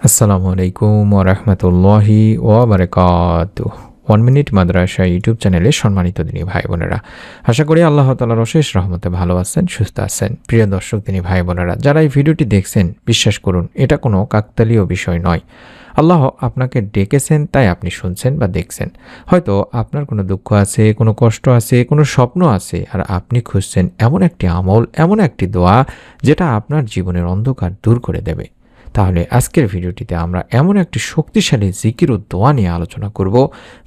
আসসালামু আলাইকুম ওয়া রাহমাতুল্লাহি ওয়া বারাকাতুহু। 1 মিনিট মাদ্রাসা ইউটিউব চ্যানেলে সম্মানিত দিনী ভাই বোনেরা, আশা করি আল্লাহ তাআলার অশেষ রহমতে ভালো আছেন, সুস্থ আছেন। প্রিয় দর্শক দিনী ভাই বোনেরা, যারা এই ভিডিওটি দেখছেন, বিশ্বাস করুন এটা কোনো কাকতালীয় বিষয় নয়। আল্লাহ আপনাকে ডেকেছেন, তাই আপনি শুনছেন বা দেখছেন। হয়তো আপনার কোনো দুঃখ আছে, কোনো কষ্ট আছে, কোনো স্বপ্ন আছে, আর আপনি খুঁজছেন এমন একটি আমল, এমন একটি দোয়া যেটা আপনার জীবনের অন্ধকার দূর করে দেবে। তাহলে আজকের ভিডিওটিতে আমরা এমন একটি শক্তিশালী জিকির ও দোয়া নিয়ে আলোচনা করব,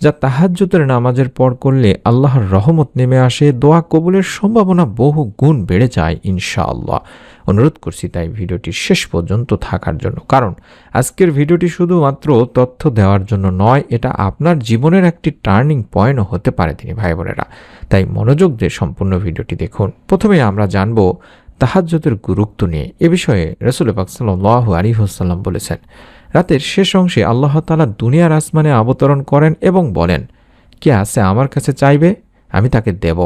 যা তাহাজ্জুদের নামাজের পর করলে আল্লাহর রহমত নেমে আসে, দোয়া কবুলের সম্ভাবনা বহু গুণ বেড়ে যায় ইনশাআল্লাহ। অনুরোধ করছি তাই ভিডিওটি শেষ পর্যন্ত থাকার জন্য, কারণ আজকের ভিডিওটি শুধুমাত্র তথ্য দেওয়ার জন্য নয়, এটা আপনার জীবনের একটি টার্নিং পয়েন্টও হতে পারে তিনি ভাই বোনেরা। তাই মনোযোগ দিয়ে সম্পূর্ণ ভিডিওটি দেখুন। প্রথমে আমরা জানব তাহাজ্জুদের গুরুত্ব নিয়ে। এ বিষয়ে রাসূল পাক সাল্লাল্লাহু আলাইহি ওয়াসাল্লাম বলেছেন, রাতের শেষ অংশে আল্লাহ তাআলা দুনিয়ার আসমানে অবতরণ করেন এবং বলেন, কে আছে আমার কাছে চাইবে, আমি তাকে দেব।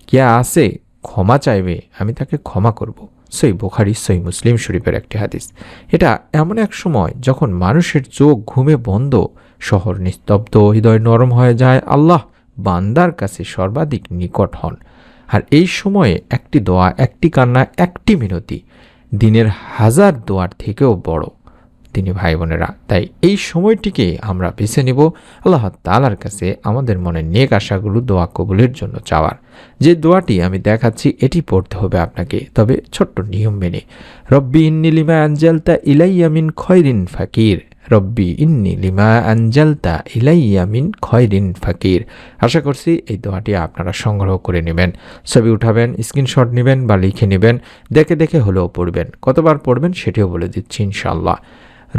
কে আছে ক্ষমা চাইবে, আমি তাকে ক্ষমা করব। সহিহ বুখারী, সহিহ মুসলিম শরীফের একটি হাদিস। এটা এমন এক সময় যখন মানুষের চোখ ঘুমে বন্ধ, শহর নিস্তব্ধ, হৃদয় নরম হয়ে যায়, আল্লাহ বান্দার কাছে সর্বাধিক নিকট হন। আর এই সময়ে একটি দোয়া, একটি কান্না, একটি মিনতি দিনের হাজার দোয়ার থেকেও বড় তিনি ভাই বোনেরা। তাই এই সময়টিকে আমরা বেছে নেব আল্লাহ তাআলার কাছে আমাদের মনের নেক আশাগুলো দোয়া কবুলের জন্য চাওয়ার। যে দোয়াটি আমি দেখাচ্ছি এটি পড়তে হবে আপনাকে, তবে ছোট্ট নিয়ম মেনে। রব্বি ইন্নী লিমা আনজালতা ইলাইয়া মিন খয়রিন ফাকির। রব্বি ইন্নী লিমা আনজালতা ইলাইয়া মিন খয়রিন ফাকির। আশা করছি এই দোয়াটি আপনারা সংগ্রহ করে নেবেন, ছবি উঠাবেন, স্ক্রিনশট নেবেন বা লিখে নেবেন, দেখে দেখে হলেও পড়বেন। কতবার পড়বেন সেটিও বলে দিচ্ছি ইনশাআল্লাহ।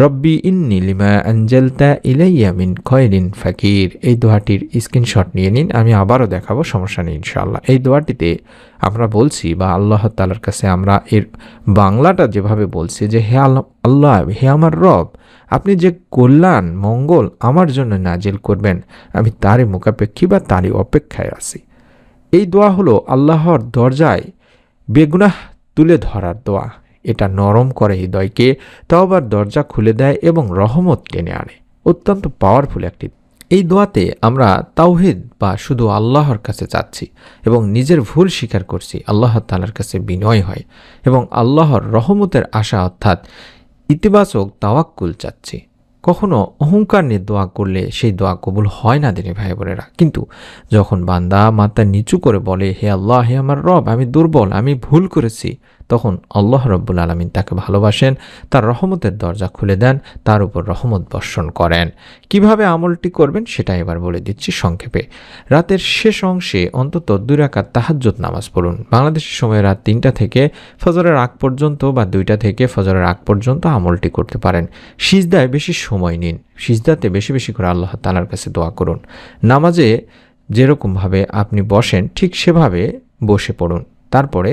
রব্বি ইন্নী লিমা আনজালতা ইলাইয়া মিন খয়রিন ফাকির। এই দোয়াটির স্ক্রিনশট নিয়ে নিন, আমি আবারও দেখাবো, সমস্যা নেই ইনশাআল্লাহ। এই দোয়াটিতে আমরা বলছি বা আল্লাহ তাআলার কাছে আমরা এর বাংলাটা যেভাবে বলছি যে, হে আল্লাহ, হে আমার রব, আপনি যে কল্যাণ মঙ্গল আমার জন্য নাজিল করবেন, আমি তারই মুখাপেক্ষী বা তারই অপেক্ষায় আছি। এই দোয়া হলো আল্লাহর দরজায় বেগুনাহ তুলে ধরার দোয়া। এটা নরম করে হৃদয়কে, তওবার দরজা খুলে দেয় এবং রহমত টেনে আনে। অত্যন্ত পাওয়ারফুল একটি। এই দোয়াতে আমরা তাওহীদ বা শুধু আল্লাহর কাছে চাচ্ছি এবং নিজের ভুল স্বীকার করছি, আল্লাহ তাআলার কাছে বিনয় হয় এবং আল্লাহর রহমতের আশা অর্থাৎ ইতিবাচক তাওয়াক্কুল চাচ্ছি। কখনো অহংকার নিয়ে দোয়া করলে সেই দোয়া কবুল হয় না দিনী ভাই বোনেরা। কিন্তু যখন বান্দা মাথা নিচু করে বলে, হে আল্লাহ, হে আমার রব, আমি দুর্বল, আমি ভুল করেছি, তখন আল্লাহ রব্বুল আলামিন তাকে ভালোবাসেন, তার রহমতের দরজা খুলে দেন, তার উপর রহমত বর্ষণ করেন। কিভাবে আমলটি করবেন সেটা এবার বলে দিচ্ছি সংক্ষেপে। রাতের শেষ অংশে অন্তত 2 রাকাত তাহাজ্জুদ নামাজ পড়ুন। বাংলাদেশের সময় রাত 3টা থেকে ফজরের আগ পর্যন্ত বা 2টা থেকে ফজরের আগ পর্যন্ত আমলটি করতে পারেন। সিজদায় বেশি সময় নিন, সিজদাতে বেশি বেশি করে আল্লাহ তাআলার কাছে দোয়া করুন। নামাজে যেরকমভাবে আপনি বসেন ঠিক সেভাবে বসে পড়ুন। তারপরে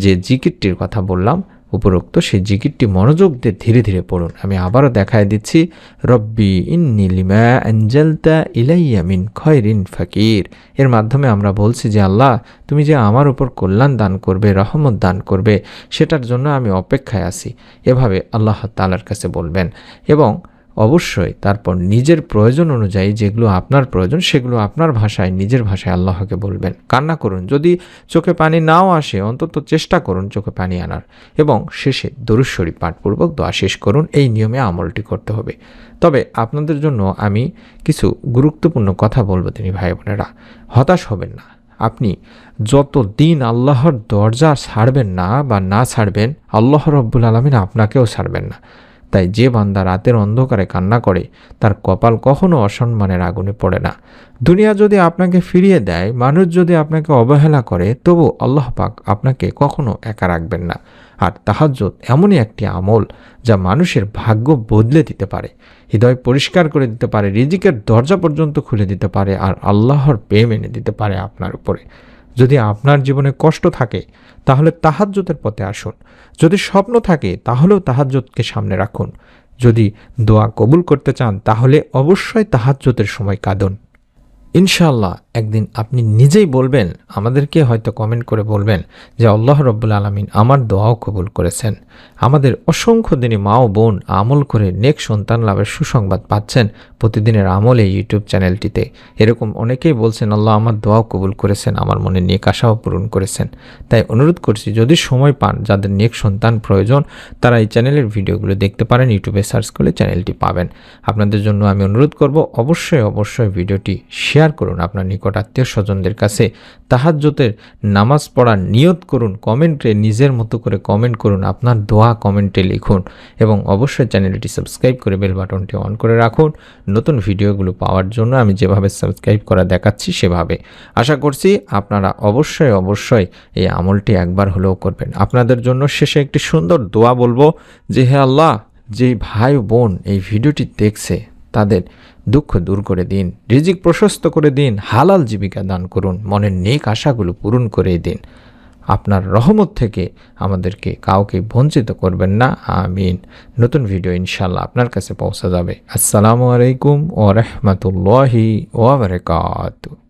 যে জিকিরটির কথা বললাম উপরোক্ত, সেই জিকিরটি মনোযোগ দিয়ে ধীরে ধীরে পড়ুন। আমি আবারও দেখায় দিচ্ছি, রব্বি ইন্নী লিমা আনজালতা ইলাইয়া মিন খয়রিন ফাকির। এর মাধ্যমে আমরা বলছি যে আল্লাহ, তুমি যে আমার উপর কল্যাণ দান করবে, রহমত দান করবে, সেটার জন্য আমি অপেক্ষায় আছি। এভাবে আল্লাহ তাআলার কাছে বলবেন এবং অবশ্যই তারপর নিজের প্রয়োজন অনুযায়ী যেগুলো আপনার প্রয়োজন সেগুলো আপনার ভাষায়, নিজের ভাষায় আল্লাহকে বলবেন। কান্না করুন, যদি চোখে পানি নাও আসে অন্তত চেষ্টা করুন চোখে পানি আনার, এবং শেষে দরুদ শরীফ পাঠপূর্বক দোয়া শেষ করুন। এই নিয়মে আমলটি করতে হবে। তবে আপনাদের জন্য আমি কিছু গুরুত্বপূর্ণ কথা বলবো তিনি ভাই বোনেরা। হতাশ হবেন না। আপনি যত দিন আল্লাহর দরজা ছাড়বেন না বা না ছাড়বেন, আল্লাহ রব্বুল আলামিন আপনাকেও ছাড়বেন না। তাই যে বান্দা রাতের অন্ধকারে কান্না করে তার কপাল কখনো অসম্মানের আগুনে পড়ে না। দুনিয়া যদি আপনাকে ফিরিয়ে দেয়, মানুষ যদি আপনাকে অবহেলা করে, তবু আল্লাহ পাক আপনাকে কখনো একা রাখবেন না। আর তাহাজ্জুদ এমনই একটি আমল যা মানুষের ভাগ্য বদলে দিতে পারে, হৃদয় পরিষ্কার করে দিতে পারে, রিজিকের দরজা পর্যন্ত খুলে দিতে পারে, আর আল্লাহর প্রেম এনে দিতে পারে আপনার উপরে। যদি আপনার জীবনে কষ্ট থাকে তাহলে তাহাজ্জুদের পথে আসুন। যদি স্বপ্ন থাকে তাহলেও তাহাজ্জুদকে সামনে রাখুন। যদি দোয়া কবুল করতে চান তাহলে অবশ্যই তাহাজ্জুদের সময় কাঁদুন। ইনশাআল্লাহ একদিন আপনি নিজেই বলবেন, আমাদেরকে হয়তো কমেন্ট করে বলবেন যে আল্লাহ রব্বুল আলামিন আমার দোয়াও কবুল করেছেন। আমাদের অসংখ্য দিনী মা ও বোন আমল করে নেক সন্তান লাভের সুসংবাদ পাচ্ছেন প্রতিদিনের আমলে ইউটিউব চ্যানেলটিতে। এরকম অনেকেই বলছেন আল্লাহ আমার দোয়াও কবুল করেছেন, আমার মনে নেক আশাও পূরণ করেছেন। তাই অনুরোধ করছি, যদি সময় পান, যাদের নেক সন্তান প্রয়োজন তারা এই চ্যানেলের ভিডিওগুলো দেখতে পারেন, ইউটিউবে সার্চ করলে চ্যানেলটি পাবেন। আপনাদের জন্য আমি অনুরোধ করব, অবশ্যই ভিডিওটি শেয়ার করুন আপনার নিকট আত্মীয় স্বজনদের কাছে। তাহাজ্জুদের নামাজ পড়ার নিয়ত করুন, কমেন্টে নিজের মতো করে কমেন্ট করুন, আপনার দোয়া কমেন্টে লিখুন এবং অবশ্যই চ্যানেলটি সাবস্ক্রাইব করে বেল বাটনটি অন করে রাখুন নতুন ভিডিওগুলো পাওয়ার জন্য। আমি যেভাবে সাবস্ক্রাইব করা দেখাচ্ছি সেভাবে। আশা করছি আপনারা অবশ্যই এই আমলটি একবার হলেও করবেন। আপনাদের জন্য শেষে একটি সুন্দর দোয়া বলবো যে হে আল্লাহ, যেই ভাই বোন এই ভিডিওটি দেখছে তাদের দুঃখ দূর করে দিন, রিজিক প্রশস্ত করে দিন, হালাল জীবিকা দান করুন, মনের নেক আশাগুলো পূরণ করে দিন। আপনার রহমত থেকে আমাদেরকে কাউকে বঞ্চিত করবেন না, আমিন। নতুন ভিডিও ইনশাল্লাহ আপনার কাছে পৌঁছে যাবে। আসসালামু আলাইকুম ওয়া রাহমাতুল্লাহি ওয়া বারাকাতুহু।